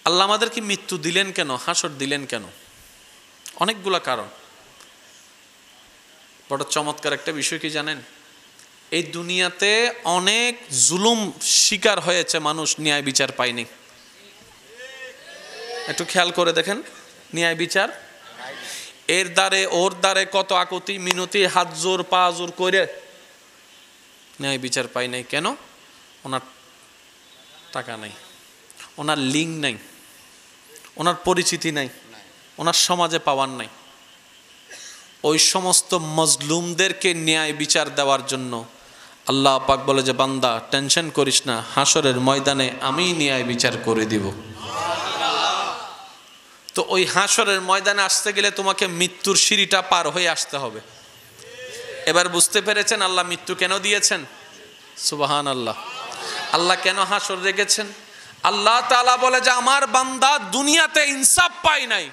আল্লাহ আমাদেরকে মৃত্যু দিলেন কেন, হাসর দিলেন কেন? অনেকগুলা কারণ। বড় চমৎকার একটা বিষয় কি জানেন? এই দুনিয়াতে অনেক জুলুম শিকার হয়েছে মানুষ, ন্যায় বিচার পায়নি। একটু খেয়াল করে দেখেন, ন্যায় বিচার এর দ্বারে ওর দ্বারে কত আকুতি মিনতি, হাত জোর পা জোর করে ন্যায় বিচার পাই নাই। কেন? ওনার টাকা নাই, ওনার লিঙ্ক নাই, ওনার পরিচিতি নাই, ওনার সমাজে পাওয়ার নাই। ওই সমস্ত মজলুমদেরকে ন্যায় বিচার দেওয়ার জন্য আল্লাহ পাক বলে যে বান্দা টেনশন করিস না, হাসরের ময়দানে আমি ন্যায় বিচার করে দিব। তো ওই হাসরের ময়দানে আসতে গেলে তোমাকে মৃত্যুর সিঁড়িটা পার হয়ে আসতে হবে। এবার বুঝতে পেরেছেন আল্লাহ মৃত্যু কেন দিয়েছেন? সুবহানাল্লাহ। আল্লাহ কেন হাসর রেখেছেন? আল্লাহ তাআলা বলে যে আমার বান্দা দুনিয়াতে ইনসাফ পায় নাই,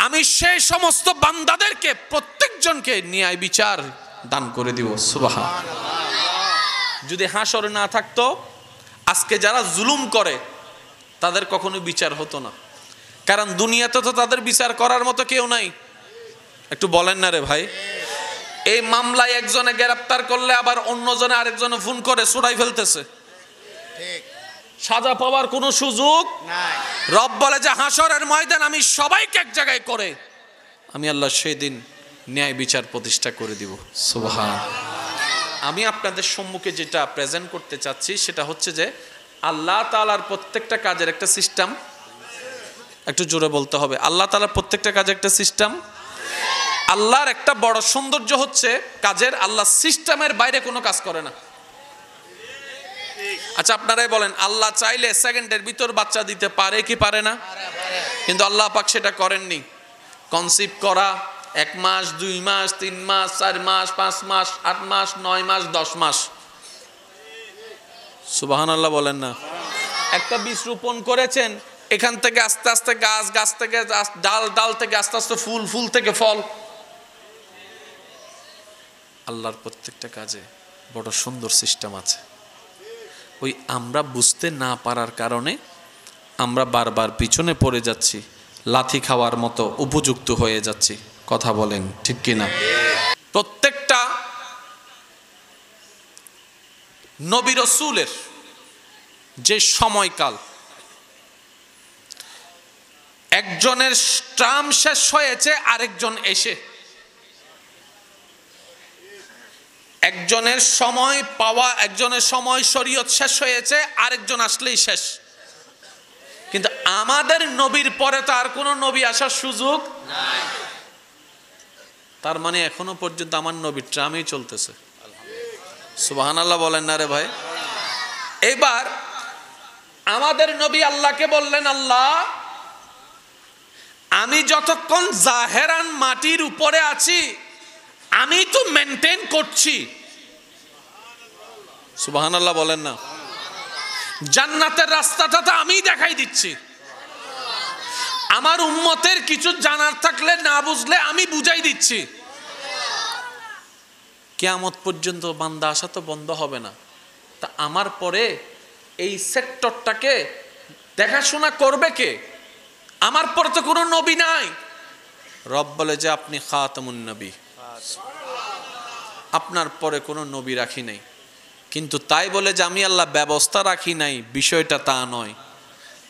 আমি সেই সমস্ত বান্দাদেরকে প্রত্যেকজনকে ন্যায় বিচার দান করে দিব। সুবহানাল্লাহ। যদি হাসর না থাকতো আজকে যারা জুলুম করে তাদের কখনো বিচার হতো না, কারণ দুনিয়াতে তো তাদের বিচার করার মতো কেউ নাই। একটু বলেন না রে ভাই? এই মামলায় একজনে গ্রেফতার করলে আবার অন্যজনে আরেকজনে ফোন করে ছুড়াই ফেলতেছে, সাজা পাওয়ার কোনো সুযোগ নাই। রব বলে যে হাসরের ময়দান আমি সবাইকে এক জায়গায় করে আমি আল্লাহ সেই দিন ন্যায় বিচার প্রতিষ্ঠা করে দিব। সুবহানাল্লাহ। আমি আপনাদের সম্মুখে যেটা প্রেজেন্ট করতে চাচ্ছি সেটা হচ্ছে যে আল্লাহ তাআলার প্রত্যেকটা কাজের একটা সিস্টেম। একটু জোরে বলতে হবে, আল্লাহ তাআলার প্রত্যেকটা কাজের একটা সিস্টেম। আল্লাহর একটা বড় সৌন্দর্য হচ্ছে কাজের, আল্লাহ সিস্টেমের বাইরে কোনো কাজ করে না। আচ্ছা আপনারাই বলেন, আল্লাহ চাইলে সেকেন্ডের ভিতর বাচ্চা দিতে পারে কি পারে না? কিন্তু আল্লাহ পাক সেটা করেননি। কনসিভ করা 1 মাস 2 মাস 3 মাস 4 মাস 5 মাস 8 মাস 9 মাস 10 মাস। সুবহানাল্লাহ বলেন না? একটা বীজ রোপণ করেছেন, এখান থেকে আস্তে আস্তে গাছ, গাছ থেকে ডাল, ডাল থেকে আস্তে আস্তে ফুল, ফুল থেকে ফল। আল্লাহর প্রত্যেকটা কাজে বড় সুন্দর সিস্টেম আছে। ওই আমরা বুঝতে না পারার কারণে আমরা বারবার পিছনে পড়ে যাচ্ছি, লাথি খাওয়ার মতো উপযুক্ত হয়ে যাচ্ছি। কথা বলেন ঠিক কিনা? প্রত্যেকটা নবী রাসূলের যে সময়কাল, একজনের টার্ম শেষ হয়েছে আরেকজন এসে, একজনের সময় পাওয়া, একজনের সময় শরীয়ত শেষ হয়েছে আরেকজন আসলেই শেষ। কিন্তু আমাদের নবীর পরে তো আর কোনো নবী আসার সুযোগ নাই। তার মানে এখনো পর্যন্ত আমার নবীর ট্রামই চলতেছে। সুবহানাল্লাহ বলেন না রে ভাই? এবার আমাদের নবী আল্লাহকে বললেন, আল্লাহ আমি যতক্ষণ জাহেরান মাটির উপরে আছি আমি তো মেনটেন করছি। সুবহানাল্লাহ বলেন না? জান্নাতের রাস্তাটা তো আমি দেখাই দিচ্ছি। আমার উম্মতের কিছু জানার থাকলে না বুঝলে আমি বুঝাই দিচ্ছি। কিয়ামত পর্যন্ত বান্দা আসা তো বন্ধ হবে না, তা আমার পরে এই সেক্টরটাকে দেখাশোনা করবে কে? আমার পরে তো কোনো নবী নাই। রব বলে যে আপনি খাতামুন নবী, আপনার পরে কোনো নবী রাখি নাই। কিন্তু তাই বলে যে আমি আল্লাহ ব্যবস্থা রাখি নাই, বিষয়টা তা নয়।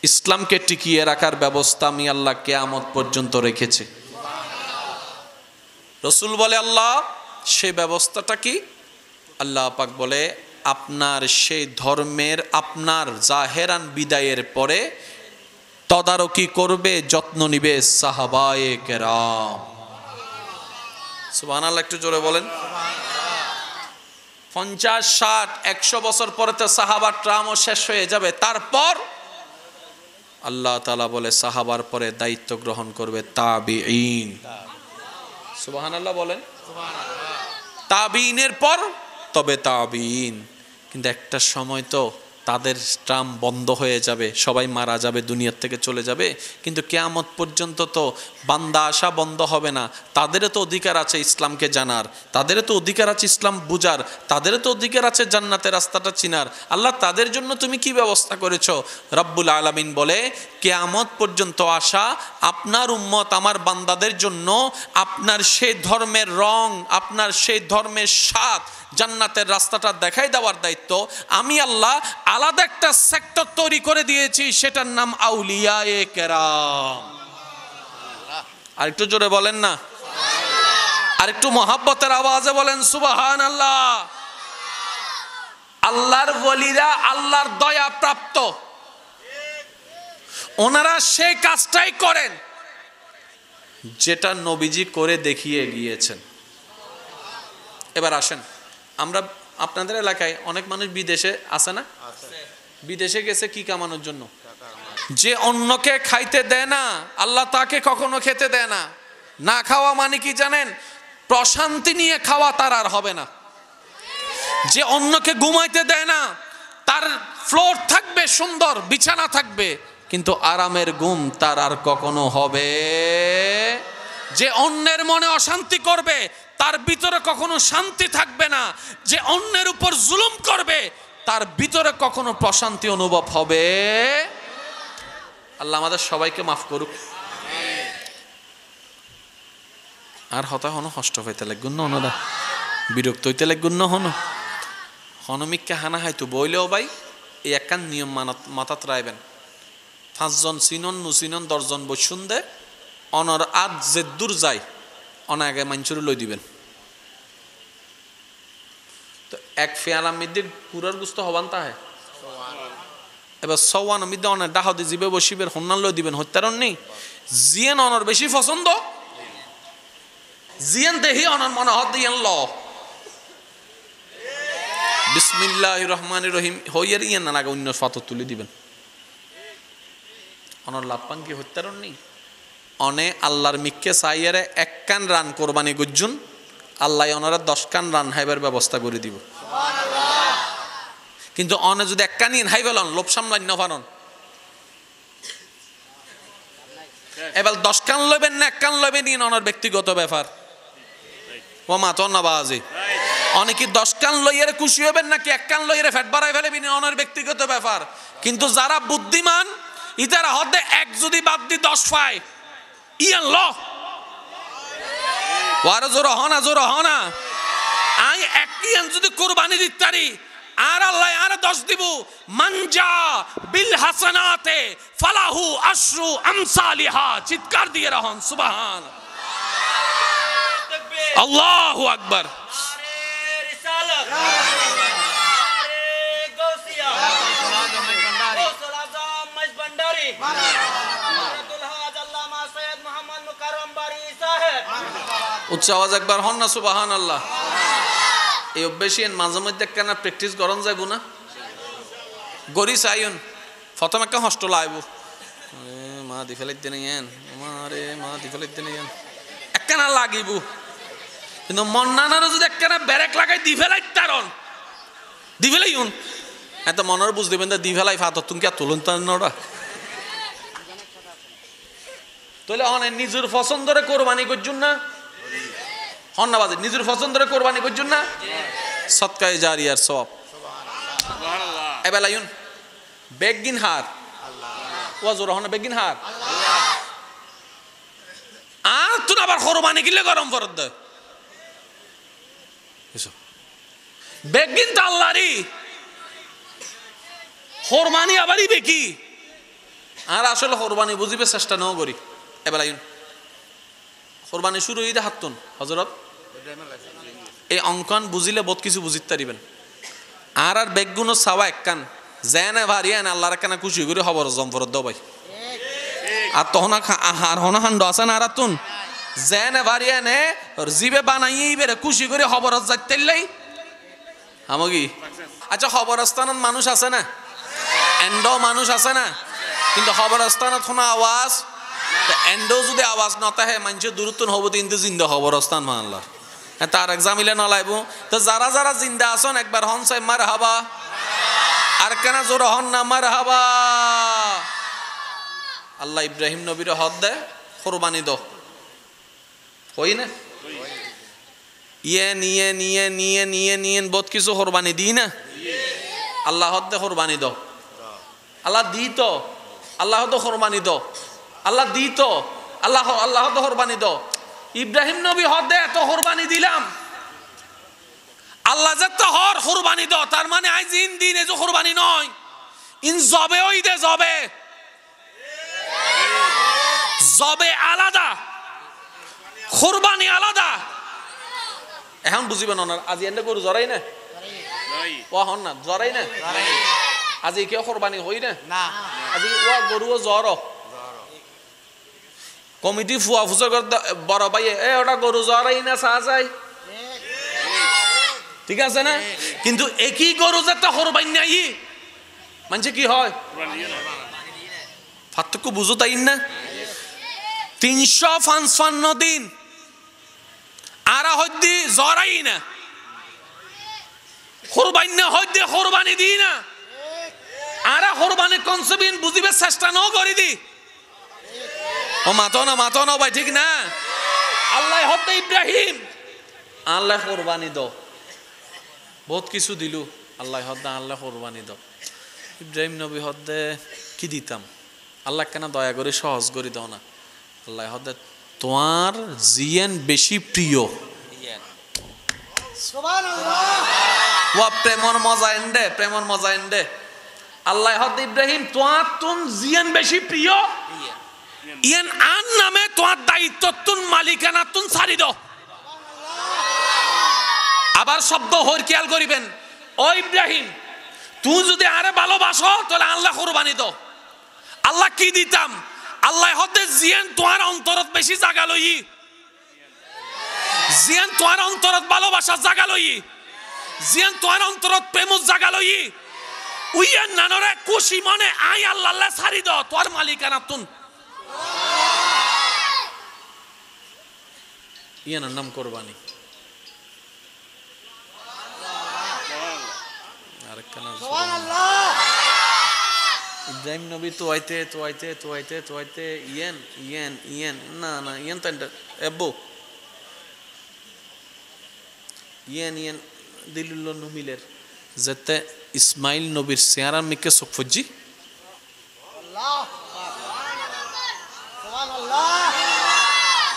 ইসলামকে টিকিয়ে রাখার ব্যবস্থা আমি আল্লাহ কিয়ামত পর্যন্ত রেখেছি। রাসূল বলে আল্লাহ সেই ব্যবস্থাটা কি? আল্লাহ পাক বলে আপনার সেই ধর্মের আপনার জাহেরান বিদায়ের পরে তদারকি করবে, যত্ন নিবে সাহাবায়ে কেরাম। সুবহানাল্লাহ একটু জোরে বলেন। 50, 60, 100 বছর পরে তো সাহাবার ট্রামও শেষ হয়ে যাবে। তারপর আল্লাহ তাআলা বলে সাহাবার পরে দায়িত্ব গ্রহণ করবে তাবিঈন। সুবহানাল্লাহ বলেন। তাবিঈনের পর তবে তাবিঈন। কিন্তু একটা সময় তো তাদের ট্রাম বন্ধ হয়ে যাবে, সবাই মারা যাবে, দুনিয়ার থেকে চলে যাবে, কিন্তু কিয়ামত পর্যন্ত তো বান্দা আসা বন্ধ হবে না। তাদেরও তো অধিকার আছে ইসলামকে জানার, তাদেরও তো অধিকার আছে ইসলাম বুঝার, তাদেরও তো অধিকার আছে জান্নাতের রাস্তাটা চিনার। আল্লাহ তাদের জন্য তুমি কি ব্যবস্থা করেছো? রব্বুল আলামিন বলে, কিয়ামত পর্যন্ত আসা আপনার উম্মত আমার বান্দাদের জন্য আপনার সেই ধর্মের রং, আপনার সেই ধর্মের স্বাদ, জান্নাতের রাস্তাটা দেখাই দেওয়ার দায়িত্ব আমি আল্লাহ আলাদা একটা সেক্টর তৈরি করে দিয়েছি, সেটার নাম আউলিয়ায়ে কেরাম। আরেকটু জোরে বলেন না, আরেকটু মহাব্বতের আওয়াজে বলেন সুবহানাল্লাহ। আল্লাহর ওলিরা আল্লাহর দয়া প্রাপ্ত, ওনারা সেই কাজটাই করেন যেটা নবীজি করে দেখিয়ে গিয়েছেন। এবার আসেন, আমরা আপনাদের এলাকায় অনেক মানুষ বিদেশে আছে না? বিদেশে গেছে কি কামানোর জন্য? যে অন্যকে খাইতে দেয় না আল্লাহ তাকে কখনো খেতে দেয় না। না খাওয়া মানে কি জানেন? প্রশান্তি নিয়ে খাওয়া তার আর হবে না। যে অন্যকে ঘুমাইতে দেয় না তার ফ্লোর থাকবে সুন্দর, বিছানা থাকবে, কিন্তু আরামের ঘুম তার আর কখনো হবে। যে অন্যের মনে অশান্তি করবে তার ভিতরে কখনো শান্তি থাকবে না। যে অন্যের উপর জুলুম করবে তার ভিতরে কখনো প্রশান্তি অনুভব হবে। আল্লাহ আমাদের সবাইকে মাফ করুক। আর হতা হনো কষ্ট হইতে লাগুন না, ওনারা বিরক্ত হইতে লাগুন না, হনমিককে হানা হাইতো বইলেও ভাই এই একখান নিয়ম মাথাত রাখবেন। 5 জন চিনন নুচিনন 10 জন বসুন দে অনর আজ যে দূর যায় অনাগে মাঞ্চুরি লই দিবেন। তো এক ফেয়ালা মিদ্দির পুরার গুস্ত হবান তাহে এবার সওয়ান মিদ্দে অনেক ডাহদি জিবে বসিবের হন্নান লই দিবেন। হত্যারণ নেই জিয়েন অনর বেশি পছন্দ, জিয়েন দেহি অনর মনে হত দিয়েন ল বিসমিল্লাহির রহমানির রহিম হইয়ার ইয়েন না আগে অন্য ফাতর তুলে দিবেন। অনর লাপান কি হত্যারণ নেই অনে আল্লাহর মিককে চাইয়ারে 1 কান রান কোরবানি গুজ্জুন, আল্লাহ ওনারা 10 কান রান হাইবার ব্যবস্থা করে দিব। কিন্তু অনে যদি 1 কান হাই ফেলন লোভ সামলান না পারন, এবার 10 কান লবেন না 1 কান লবেন ইন অনার ব্যক্তিগত ব্যাপার। ও মাতন না বাজি অনেকে 10 কান লইয়ারে খুশি হবেন নাকি 1 কান লইয়ারে ফ্যাট বাড়াই ফেলেবেন অনার ব্যক্তিগত ব্যাপার। কিন্তু যারা বুদ্ধিমান ইতারা হদে 1 যদি বাদ দি 10 পায় ইয়ান ল ওয়ারে জোর হনা জোর হনা আই 1 ইয়ান যদি কুরবানি দিতারি আর আল্লাহ আর 10 দিব। মানজা বিল হাসানাতে ফালাহু আশরু আমসালিহা, চিৎকার দিয়ে রহন সুবহান আল্লাহু আকবার। উচ্চ আওয়াজ একবার হন না সুবহান আল্লাহ। এই অভ্যাসী মাঝে মধ্যে কেন প্র্যাকটিস করন যাইব না? গরি চাইন প্রথম একটা হস্টেল আইব মা দি ফেলাই দিন মারে মা দি ফেলাই দিন একখানা লাগিব, কিন্তু মন্নানার যদি একখানা ব্যারেক লাগাই দি ফেলাই তারন দি ফেলাই এত মনের বুঝ দিবেন দি ফেলাই ফাতর তুমি কে তুলুন তারা তাহলে অনেক নিজের পছন্দরে কোরবানি করছুন না হন না বাজে নিজের পছন্দরে কোরবানি করছুন না সৎকায় জারিয়ার সব এবেলা ইউন বেগিন হার ওয়াজুর হন বেগিন হার আর তুই আবার কোরবানি কিলে গরম ফরত দে বেগিন তো আল্লাহরই কোরবানি আবারই বেকি আর আসলে কোরবানি বুঝিবে চেষ্টা নাও করি। এবেলা ইউন কোরবানি শুরু হইতে হাতুন হজরত এই অঙ্কন বুঝিলে বহুত কিছু বুঝিতে পারিবেন। আর আর বেগুনো চাওয়া একখান জেনে ভারিয়া না আল্লাহর একখানা খুশি করে খবর জমফরত দাও ভাই। আর তখন আর হন হান্ড আছে না আর তুন জেনে ভারিয়া নে জিবে বানাইয়ে বেরে খুশি করে খবর যাইতেলাই আমাগি। আচ্ছা খবরস্থানত মানুষ আছে না, এন্ডো মানুষ আছে না, কিন্তু খবরস্থানত শোনা আওয়াজ এন্ডো যদি আওয়াজ নতাহে মানুষের দূরত্ব হব কিন্তু জিন্দা খবরস্থান মানলার তার এক্সামিলে নলাইব। তো যারা যারা জিন্দা আসন একবার হন সাহেব মার হাবা আর কেনা জোর হন না মারহাবা। আল্লাহ ইব্রাহিম নবীর হদ দেয় কোরবানি দাও, হই না? ইয়েন বহুত কিছু কোরবানি দিই না। আল্লাহ হদ দে কোরবানি দাও, আল্লাহ দিত, আল্লাহ তো কোরবানি দাও, আল্লাহ দিত, আল্লাহ তো কোরবানি দাও। ইব্রাহিম নবী হদ দে এত কোরবানি দিলাম, আল্লাহ যে হর কোরবানি দাও, তার মানে আজ ইন দিন এ যে কোরবানি নয়, ইন জবে ওই দে জবে, জবে আলাদা, কোরবানি আলাদা। এখন বুঝিবেন না, আজি এনে গরু জরাই না, ও হন না জরাই না, আজি কেউ কোরবানি হই না, আজি ও গরুও জ্বর কমিটি ফুয়া ফুসা বড় ভাই এ ওটা গরু জরাই না চা যায়, ঠিক আছে না? কিন্তু একই গরু যেটা কোরবানি নাই মানে কি হয় পার্থক্য বুঝো তাই না? 355 দিন আরা হদ্দি জরাই না, কোরবানি না হদ্দি কোরবানি দি না, আরা কোরবানি কনসেপ্ট বুঝিবে চেষ্টা ন করি দি। ও মাতো না ভাই, ঠিক না? আল্লাহ হদ্দে ইব্রাহিম, আল্লাহ কোরবানি দাও, বহুত কিছু দিলু, আল্লাহ হদ্দা আল্লাহ কোরবানি দাও। ইব্রাহিম নবী হদ্দে কি দিতাম, আল্লাহ কেন দয়া করে সহজ করে দাও না? আল্লাহ হদ্দে তোমার জিয়েন বেশি প্রিয়, প্রেমর মজা এন্ডে, প্রেমর মজা এন্ডে। আল্লাহ হদ্দে ইব্রাহিম তোমার তুন জিয়েন বেশি প্রিয়, ইয়েন আন নামে তোমার দায়িত্ব তুন মালিকানা তুন ছাড়ি দাও। আবার শব্দ হর খেয়াল করিবেন, ও ইব্রাহিম তুই যদি আরে ভালোবাসো তাহলে আল্লাহ কোরবানি দাও। আল্লাহ কি দিতাম, আল্লাহ হতে জিয়ান তোমার অন্তরত বেশি জাগা লই, জিয়ান তোমার অন্তরত ভালোবাসা জাগা লই, জিয়ান তোমার অন্তরত প্রেম জাগা লই, উইয়ান নানরে খুশি মনে আই আল্লাহ আল্লাহ ছাড়ি দাও তোর মালিকানা তুন। ইয়ানার নাম কোরবানি। ইব্রাহিম নবী তো আইতে ইয়েন না ইয়েন তো এবো ইয়েন দিলুল্লাহ নমিলের যেতে ইসমাইল নবীর চেহারা মিকে চোখ ফজি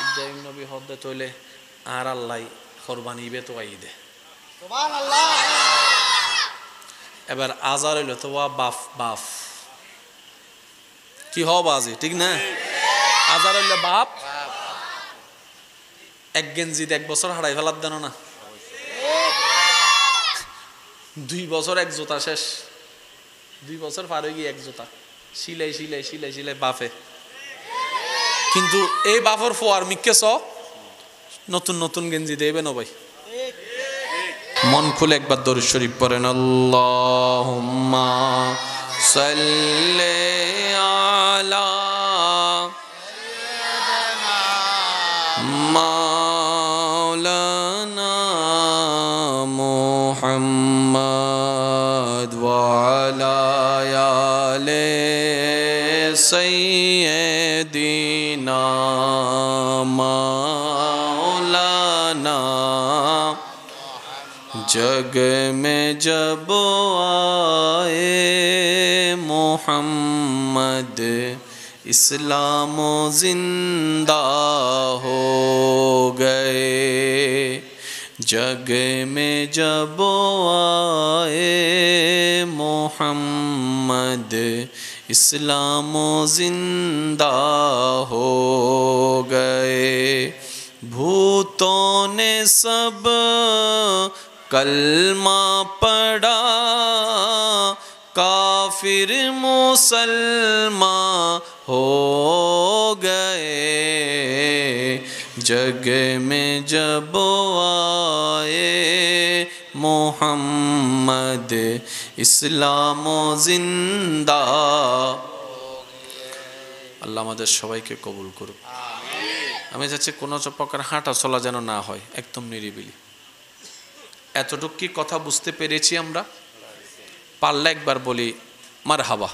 ইব্রাহিম নবী হদে তৈলে আর আল্লাহ কোরবানি বে তো আই দে। এবার আজার হইল তো বাফ কি হব আজি, ঠিক না? আজার হইলে বাপ এক গেঞ্জি 1 বছর হারাই ফেলার দেন না, 2 বছর এক জোতা শেষ, 2 বছর পার হয়ে গিয়ে এক জোতা সিলাই বাফে। কিন্তু এই বাফর ফোয়ার মিকে নতুন গেঞ্জি দেবে না ভাই। মন খুলে একবার দরুদ শরীফ পড়েন, আল্লাহুম্মা সাল্লি আলা মাওলানা মুহাম্মদ ওয়া আলা আলি সাইয়্যিদিনা মাওলানা। जग में जब आए मोहम्मद इस्लाम जिंदा हो गए, जग में जब आए मोहम्मद इस्लाम जिंदा हो गए। भूतों ने सब कलमा पढ़ा, काफिर मुसलमान हो गए, जग में जब आए मोहम्मद इस्लाम जिंदा। আল্লাহ আমাদের সবাইকে কবুল করুক। আমি চাচ্ছি কোনো প্রকার হাঁটা চলা যেন না হয়, একদম নিরিবিলি। এতটুকু কি কথা বুঝতে পেরেছি আমরা? পারলে একবার বলি মারহাবা,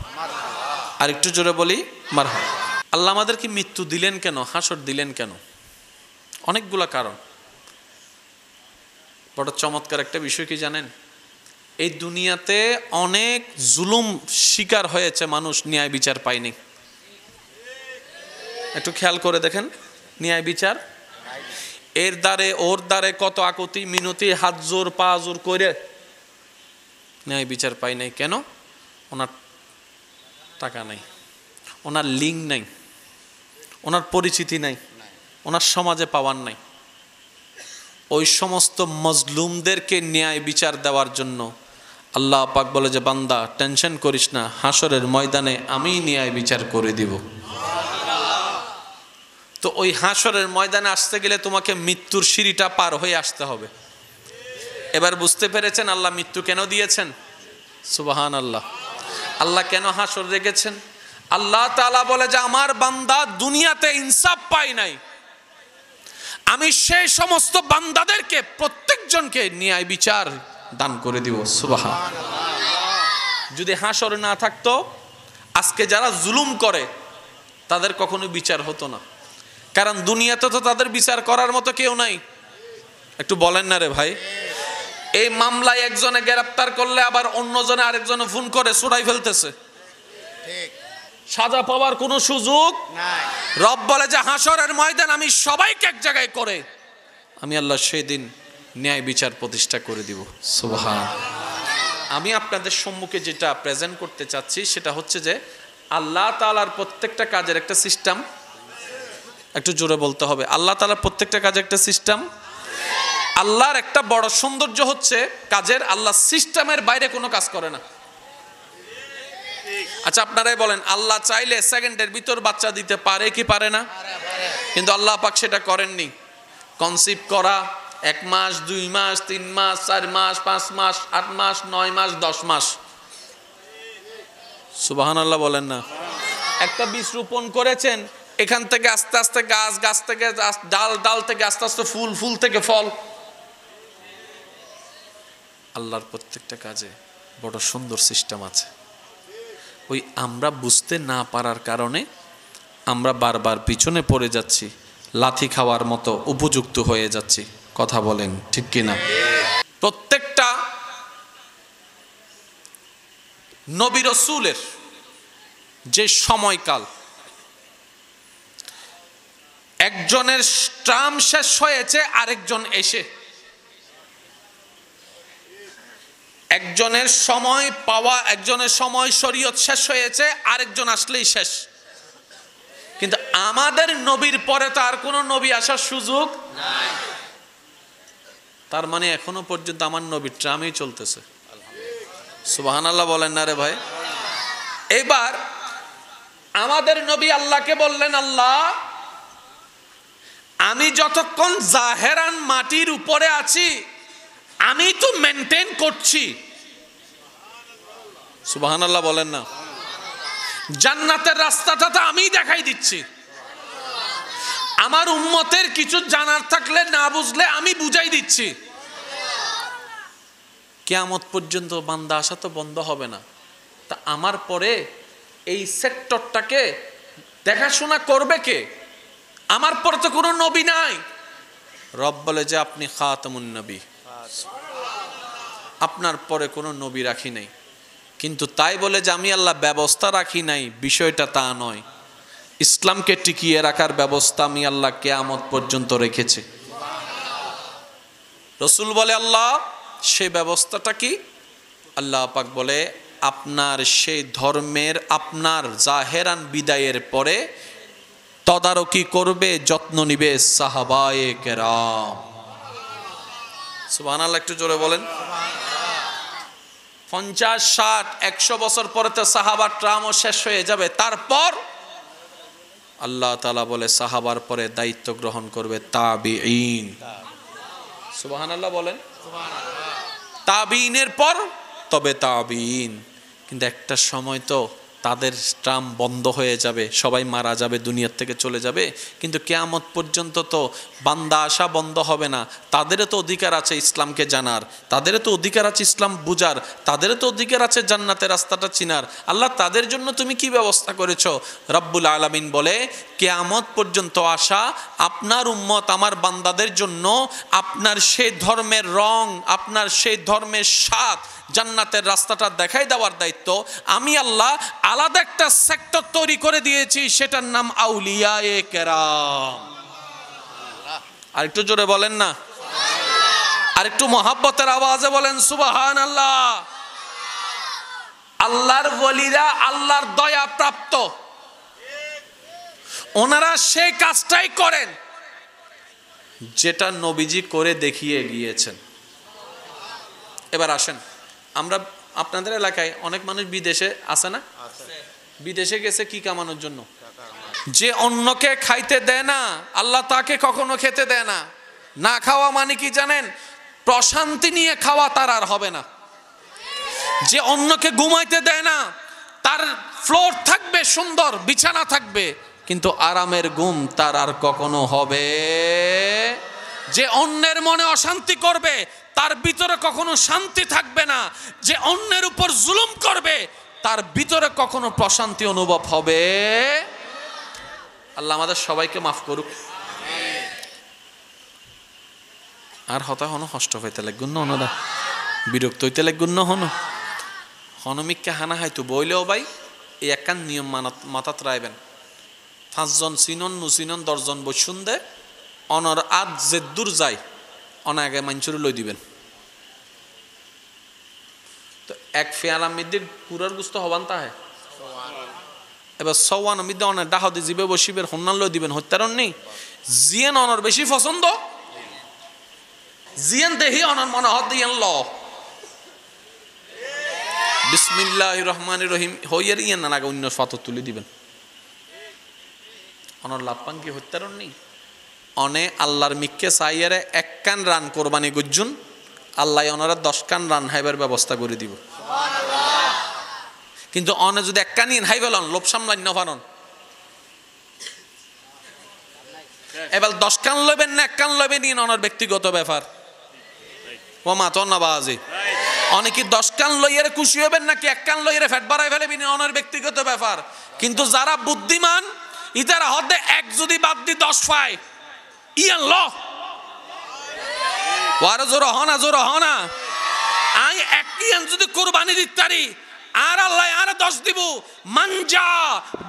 আর একটু জোরে বলি মারহাবা। আল্লাহ আমাদেরকে মৃত্যু দিলেন কেন, হাসর দিলেন কেন? অনেকগুলা কারণ। বড় চমৎকার একটা বিষয় কি জানেন? এই দুনিয়াতে অনেক জুলুম শিকার হয়েছে মানুষ, ন্যায় বিচার পায়নি। একটু খেয়াল করে দেখেন, ন্যায় বিচার এর দ্বারে ওর দ্বারে কত আকুতি মিনতি, হাত জোর পা জোর করে ন্যায় বিচার পাই নাই। কেন? ওনার টাকা নাই, ওনার লিঙ্ক নাই, ওনার পরিচিতি নাই, ওনার সমাজে পাওয়ার নাই। ওই সমস্ত মজলুমদেরকে ন্যায় বিচার দেওয়ার জন্য আল্লাহ পাক বলে যে বান্দা টেনশন করিস না, হাসরের ময়দানে আমি ন্যায় বিচার করে দিব। তো ওই হাসরের ময়দানে আসতে গেলে তোমাকে মৃত্যুর সিঁড়িটা পার হয়ে আসতে হবে। এবার বুঝতে পেরেছেন আল্লাহ মৃত্যু কেন দিয়েছেন? সুবহান আল্লাহ। আল্লাহ কেন হাসর রেখেছেন? আল্লাহ তাআলা বলে যে আমার বান্দা দুনিয়াতে ইনসাফ পায় নাই, আমি সেই সমস্ত বান্দাদেরকে প্রত্যেকজনকে ন্যায় বিচার দান করে দিব। সুবহান। যদি হাসর না থাকতো আজকে যারা জুলুম করে তাদের কখনো বিচার হতো না, কারণ দুনিয়াতে তো তাদের বিচার করার মতো কেউ নাই। একটু বলেন না রে ভাই? এই মামলায় একজনে গ্রেফতার করলে আবার অন্যজনে আরেকজনে ফোন করে ছুড়াই ফেলতেছে, সাজা পাওয়ার কোনো সুযোগ নাই। রব বলে যে হাসরের ময়দান আমি সবাইকে এক জায়গায় করে আমি আল্লাহ সেই দিন ন্যায় বিচার প্রতিষ্ঠা করে দিব। সুবহান। আমি আপনাদের সম্মুখে যেটা প্রেজেন্ট করতে চাচ্ছি সেটা হচ্ছে যে আল্লাহ তাআলার প্রত্যেকটা কাজের একটা সিস্টেম। একটু জোরে বলতে হবে, আল্লাহ তাআলার প্রত্যেকটা কাজের একটা সিস্টেম। আল্লাহর একটা বড় সৌন্দর্য হচ্ছে কাজের, আল্লাহ সিস্টেমের বাইরে কোনো কাজ করে না। আচ্ছা আপনারাই বলেন, আল্লাহ চাইলে সেকেন্ডের ভিতর বাচ্চা দিতে পারে কি পারে না? কিন্তু আল্লাহ পাক সেটা করেননি। কনসিভ করা 1 মাস 2 মাস 3 মাস 4 মাস 5 মাস 8 মাস 9 মাস 10 মাস। সুবহানাল্লাহ বলেন না? একটা বীজ রোপণ করেছেন, এখান থেকে আস্তে আস্তে গাছ, গাছ থেকে ডাল, ডাল থেকে আস্তে আস্তে ফুল, ফুল থেকে ফল। আল্লাহর প্রত্যেকটা কাজে বড় সুন্দর সিস্টেম আছে। ওই আমরা বুঝতে না পারার কারণে আমরা বারবার পিছনে পড়ে যাচ্ছি, লাথি খাওয়ার মতো উপযুক্ত হয়ে যাচ্ছি। কথা বলেন ঠিক কিনা? প্রত্যেকটা নবী রাসূলের যে সময়কাল, একজনের টার্ম শেষ হয়েছে আরেকজন এসে, একজনের সময় পাওয়া, একজনের সময় শরীয়ত শেষ হয়েছে আরেকজন আসলেই শেষ। কিন্তু আমাদের নবীর পরে তো আর কোনো নবী আসার সুযোগ নাই। তার মানে এখনো পর্যন্ত আমার নবীর ট্রামই চলতেছে। সুবহানাল্লাহ বলেন না রে ভাই? এবার আমাদের নবী আল্লাহকে বললেন, আল্লাহ আমি যতক্ষণ জাহেরান মাটির উপরে আছি আমি তো মেনটেন করছি। সুবহানাল্লাহ বলেন না? জান্নাতের রাস্তাটা তো আমি দেখাই দিচ্ছি। আমার উম্মতের কিছু জানার থাকলে না বুঝলে আমি বুঝাই দিচ্ছি। কিয়ামত পর্যন্ত বান্দা আসা তো বন্ধ হবে না, তা আমার পরে এই সেক্টরটাকে দেখাশোনা করবে কে? আমার পরে তো কোনো নবী নাই। রব বলে যে আপনি খাতামুন নবী, আপনার পরে কোনো নবী রাখি নাই। কিন্তু তাই বলে যে আমি আল্লাহ ব্যবস্থা রাখি নাই, বিষয়টা তা নয়। ইসলামকে টিকিয়ে রাখার ব্যবস্থা আমি আল্লাহ কিয়ামত পর্যন্ত রেখেছি। রাসূল বলে আল্লাহ সেই ব্যবস্থাটা কি? আল্লাহ পাক বলে আপনার সেই ধর্মের আপনার জাহেরান বিদায়ের পরে তদারকি করবে, যত্ন নিবে সাহাবায়ে কেরাম। সুবহানাল্লাহ একটু জোরে বলেন। 50, 60, 100 বছর পরে তো সাহাবার ট্রামও শেষ হয়ে যাবে। তারপর আল্লাহ তাআলা বলে সাহাবার পরে দায়িত্ব গ্রহণ করবে তাবিঈন। সুবহানাল্লাহ বলেন। তাবিঈনের পর তবে তাবিঈন। কিন্তু একটা সময় তো তাদের ট্রাম বন্ধ হয়ে যাবে, সবাই মারা যাবে, দুনিয়ার থেকে চলে যাবে, কিন্তু কিয়ামত পর্যন্ত তো বান্দা আসা বন্ধ হবে না। তাদেরও তো অধিকার আছে ইসলামকে জানার, তাদেরও তো অধিকার আছে ইসলাম বুঝার, তাদেরও তো অধিকার আছে জান্নাতের রাস্তাটা চিনার। আল্লাহ তাদের জন্য তুমি কি ব্যবস্থা করেছো? রব্বুল আলামিন বলে, কিয়ামত পর্যন্ত আসা আপনার উম্মত আমার বান্দাদের জন্য আপনার সেই ধর্মের রং, আপনার সেই ধর্মের স্বাদ, জান্নাতের রাস্তাটা দেখাই দেওয়ার দায়িত্ব আমি আল্লাহ আলাদা একটা সেক্টর তৈরি করে দিয়েছি, সেটার নাম আউলিয়ায়ে কেরাম। আরেকটু জোরে বলেন না, আরেকটু মহাব্বতের আওয়াজে বলেন সুবহানাল্লাহ। আল্লাহর ওলিরা আল্লাহর দয়া প্রাপ্ত, ওনারা সেই কাজটাই করেন যেটা নবীজি করে দেখিয়ে গিয়েছেন। এবার আসেন, আমরা আপনাদের এলাকায় অনেক মানুষ বিদেশে আছে না? বিদেশে গেছে কি কামানোর জন্য? যে অন্যকে খাইতে দেয় না আল্লাহ তাকে কখনো খেতে দেয় না। না খাওয়া মানে কি জানেন? প্রশান্তি নিয়ে খাওয়া তার আর হবে না। যে অন্যকে ঘুমাইতে দেয় না, তার ফ্লোর থাকবে সুন্দর, বিছানা থাকবে, কিন্তু আরামের ঘুম তার আর কখনো হবে। যে অন্যের মনে অশান্তি করবে তার ভিতরে কখনো শান্তি থাকবে না। যে অন্যের উপর জুলুম করবে তার ভিতরে কখনো প্রশান্তি অনুভব হবে। আল্লাহ আমাদের সবাইকে মাফ করুক। আর হতা হন কষ্ট পাইতে লাগুন না, ওনারা বিরক্ত হইতে লাগুন না, হনমিককে হানা হাইতো বইলেও ভাই এই একখান নিয়ম মাথাত রাখবেন। 5 জন চিনন নুচিনন 10 জন বসুন দে, অনর আদ যে দূর যায় অনাগে মাঞ্চুরি লই দিবেন। তো এক ফেয়ালা মিদ্দির পুরার গুস্ত হবান তাহে এবার সওয়ান মিদ্দে অনেক ডাহদি জিবে বসিবের হন্নান লই দিবেন। হত্যারণ নেই জিয়েন অনর বেশি পছন্দ, জিয়েন দেহি অনর মনে হদ দিয়েন ল বিসমিল্লাহির রহমানির রহিম হইয়ের ইয়েন না আগে অন্য ফাতর তুলে দিবেন। অনর লাপান কি হত্যারণ নেই অনে আল্লাহর মিককে চাইয়ারে 1 কান রান কোরবানি গুজ্জুন, আল্লাহ ওনারা 10 কান রান হাইবার ব্যবস্থা করে দিব। কিন্তু অনে যদি 1 কান হাই ফেলন লোভ সামলান না পারন, এবার 10 কান লবেন না 1 কান লবেন ইন ওনার ব্যক্তিগত ব্যাপার। ও মাতন না বাজি অনেকে 10 কান লইয়ারে খুশি হবেন নাকি 1 কান লইয়ারে ফ্যাট বাড়াই ফেলেবেন ওনার ব্যক্তিগত ব্যাপার। কিন্তু যারা বুদ্ধিমান ইতারা হদে 1 যদি বাদ দি 10 পায় ইয়ান ল ওয়ার জোর হনা জোর হনা আই 1 ইয়ান যদি কুরবানি দিতারি আর আল্লাহ আর 10 দিব। মানজা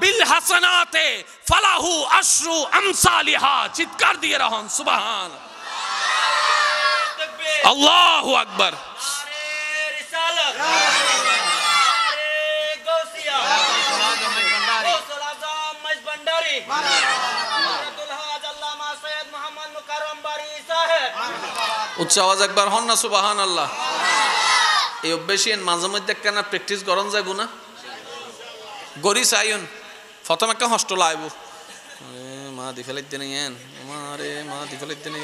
বিল হাসানাতে ফালাহু আশরু আমসালিহা, চিৎকার দিয়ে রহন সুবহান আল্লাহু আকবার। উচ্চ আওয়াজ একবার হন না সুবহান আল্লাহ। এই অভ্যাসী মাঝে মধ্যে কেন প্র্যাকটিস করন যাইব না? গরি চাইন প্রথম একটা হস্টেল আইব মা দি ফেলাইতে নেই মারে মা দি ফেলাইতে নেই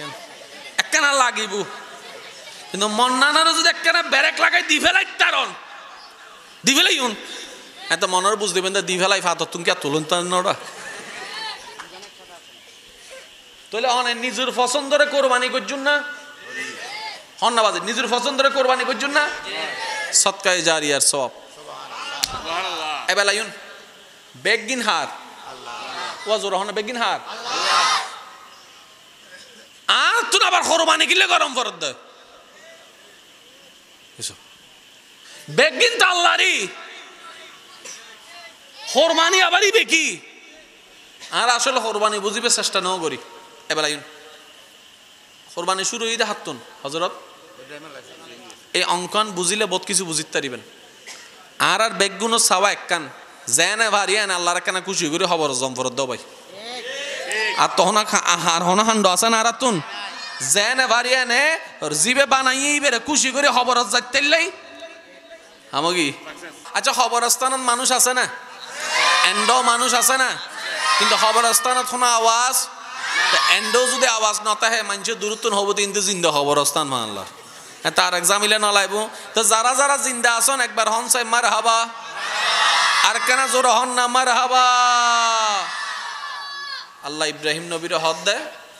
একখানা লাগিব, কিন্তু মন্নানারও যদি একখানা ব্যারেক লাগাই দি ফেলাই তারন দি ফেলাই এত মনের বুঝ দিবেন দি ফেলাই ফাতর তুমি আর তুলন তারা তাহলে অনেক নিজের পছন্দরে কোরবানি করছুন না হন্নাবাজে নিজের পছন্দরে কোরবানি করছুন না সৎকায়ে জারিয়ার সওয়াব। এবেলা ইউন বেগিন হার ওয়াজুর হন বেগিন হার আর তুই আবার কোরবানি গিলে গরম ফরত দে বেগিন তো আল্লাহরই কোরবানি আবারই বেকি আর আসলে কোরবানি বুঝিবে চেষ্টা নাও করি। এবেলা ইউন কোরবানি শুরু হইতে হাতুন হযরত এই অঙ্কন বুঝিলে বহুত কিছু বুঝিতে পারিবেন। আর আর বেগগুনো চাওয়া একখান জেনে ভারিয়া না আল্লাহর একখানা খুশি করে খবর জমফরত দাও ভাই। আর তখন আর হনাহান্ড আছে না আর তুন জেনে ভারিয়া নে জিবে বানাইয়ে বেরে খুশি করে খবর যাইতেলাই আমগি। আচ্ছা খবরস্থানত মানুষ আছে না, এন্ডো মানুষ আছে না, কিন্তু খবরস্থানত শোনা আওয়াজ এন্ডো যদি আওয়াজ নতাহে মানুষের দূরত্ব হব কিন্তু জিন্দা খবরস্থান মানলার তার এক্সামিলে নলাইব। তো যারা যারা জিন্দা আসন একবার হন সাহেব মার হাবা আর কেনা জোর হন না মারহাবা। আল্লাহ ইব্রাহিম নবীর হদ দে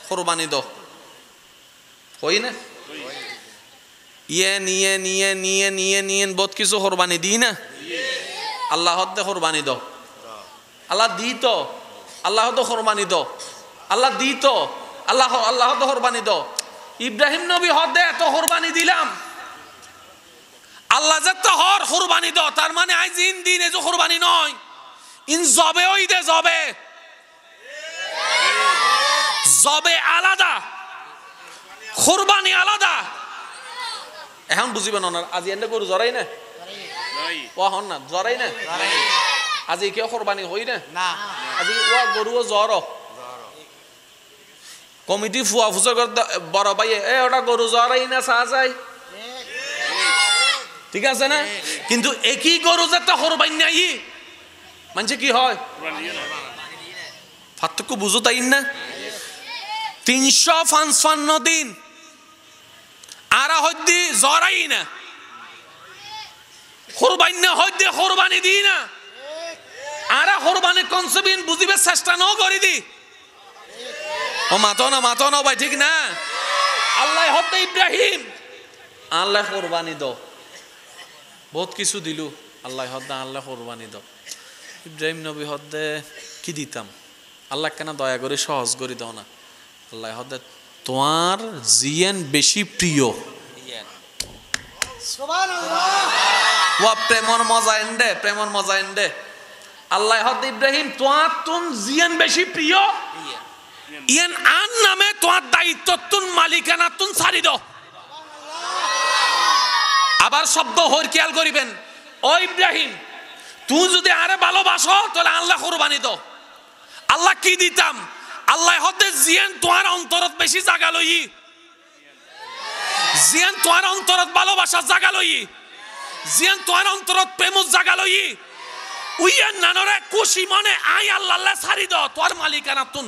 কোরবানি দো হই না ইয়ে বহুত কিছু কোরবানি দিই না আল্লাহ হদ দে কোরবানি দো আল্লাহ দিত আল্লাহ দো কোরবানি দো আল্লাহ দিত আল্লাহ দো কোরবানি দো। ইব্রাহিম নবী হদ দে এত কোরবানি দিলাম আল্লাহ যে তো হর কোরবানি দো তার মানে আজ ইন দিন এ যে কোরবানি নয় ইন জবে ওই দে জবে জবে আলাদা কোরবানি আলাদা। এখন বুঝিবেন না আজি এনে গরু জরাই না ও হন না জরাই না আজি কেউ কোরবানি হই না আজি ও গরুও জ্বর কমিটি ফুয়া ফুসা বড় ভাই এ ওটা গরু জরাই না চা যায় ঠিক আছে না কিন্তু একই গরু যাতে কোরবানি নাই মানে কি হয় পার্থক্য বুঝো তাই না 355 দিন আরা হদ্দি জরাই না কোরবানি না হদ্দি কোরবানি দি না আরা কোরবানি কনসেপ্ট বুঝিবে চেষ্টা ন করি দি ও মাতো না ভাই ঠিক না আল্লাহ হদ্দে ইব্রাহিম আল্লাহ কোরবানি দাও বহুত কিছু দিলু আল্লাহ হদ্দা আল্লাহ কোরবানি দাও ইব্রাহিম নবী হদ্দে কি দিতাম আল্লাহ কেন দয়া করে সহজ করে দাও না আল্লাহ হদ্দে তোমার জিয়ান বেশি প্রিয় সুবহানাল্লাহ প্রেমর মজা এন্ডে আল্লাহ হদ্দে ইব্রাহিম তোমার তুন জিয়ান বেশি প্রিয় ইয়ান আন নামে তোমার দায়িত্ব তুন মালিকানা তুন ছাড়ি দাও। আবার শব্দ হর খেয়াল করিবেন ও ইব্রাহিম তুই যদি আরে ভালোবাসো তাহলে আল্লাহ কোরবানি দাও আল্লাহ কি দিতাম আল্লাহ হতে জিয়ান তোমার অন্তরত বেশি জাগা লই জিয়ান তোমার অন্তরত ভালোবাসা জাগা লই জিয়ান তোমার অন্তরত প্রেম জাগা লই উইয়ান নানরে খুশি মনে আই আল্লাহ ছাড়ি দাও তোর মালিকানা তুন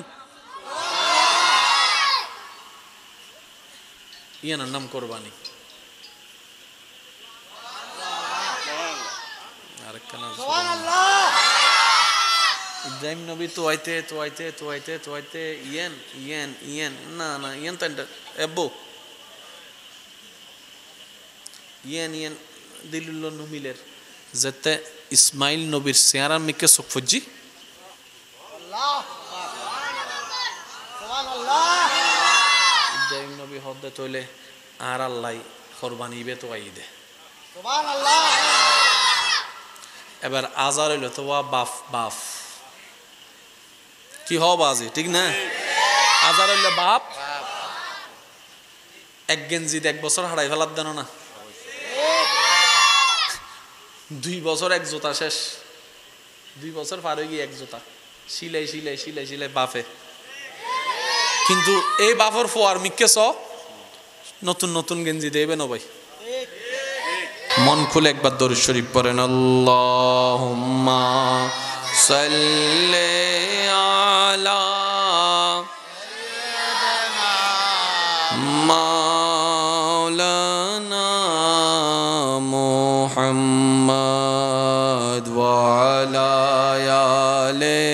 ইয়ানার নাম কোরবানি। ইব্রাহিম নবী তো আইতে ইয়েন না ইয়েন তো এবো ইয়েন দিলুল্লাহ নমিলের যেতে ইসমাইল নবীর চেহারা মিকে চোখ ফজি ইব্রাহিম নবী হদে তৈলে আর আল্লাহ কোরবানি ইবে তো আই দে এবার আজার হইল তো বাপ কি হব আজি ঠিক না আজার হইলে বাপ এক গেঞ্জিত 1 বছর হারাই ফেলার দেন না 2 বছর এক জোতা শেষ 2 বছর পার হয়ে গিয়ে এক জোতা সিলাই বাপে কিন্তু এই বাপর ফোয়ার মিকে নতুন গেঞ্জি দেবে না ভাই মন খুলে একবার দরুদ শরীফ পড়েন আল্লাহুম্মা সাল্লি আলা মাওলানা মুহাম্মদ ওয়া আলা আলি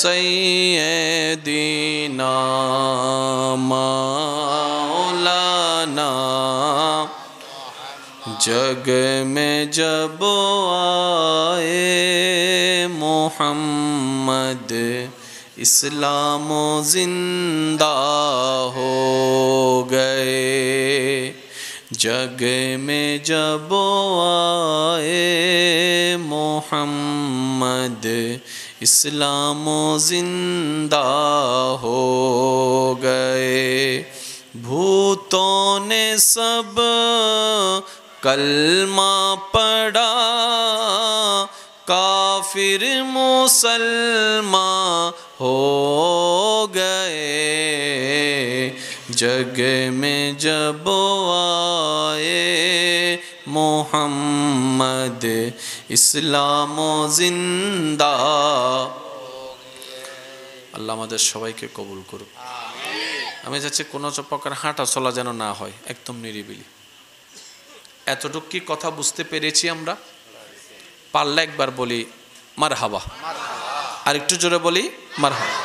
সাইয়্যিদিনা মাওলানা जग में जब आए मोहम्मद इस्लाम जिंदा हो गए जग में जब आए मोहम्मद इस्लाम जिंदा हो गए भूतों ने सब कलमा पढ़ा काफिर मुसलमान हो गए जग में जब आए मोहम्मद इस्लाम जिंदा আল্লাহ আমাদের সবাইকে কবুল করুক আমি চাচ্ছি কোনো প্রকার হাঁটা চলা যেন না হয় একদম নিরিবিলি এতটুকু কি কথা বুঝতে পেরেছি আমরা পারলে একবার বলি মারহাবা, আর একটু জোরে বলি মারহাবা।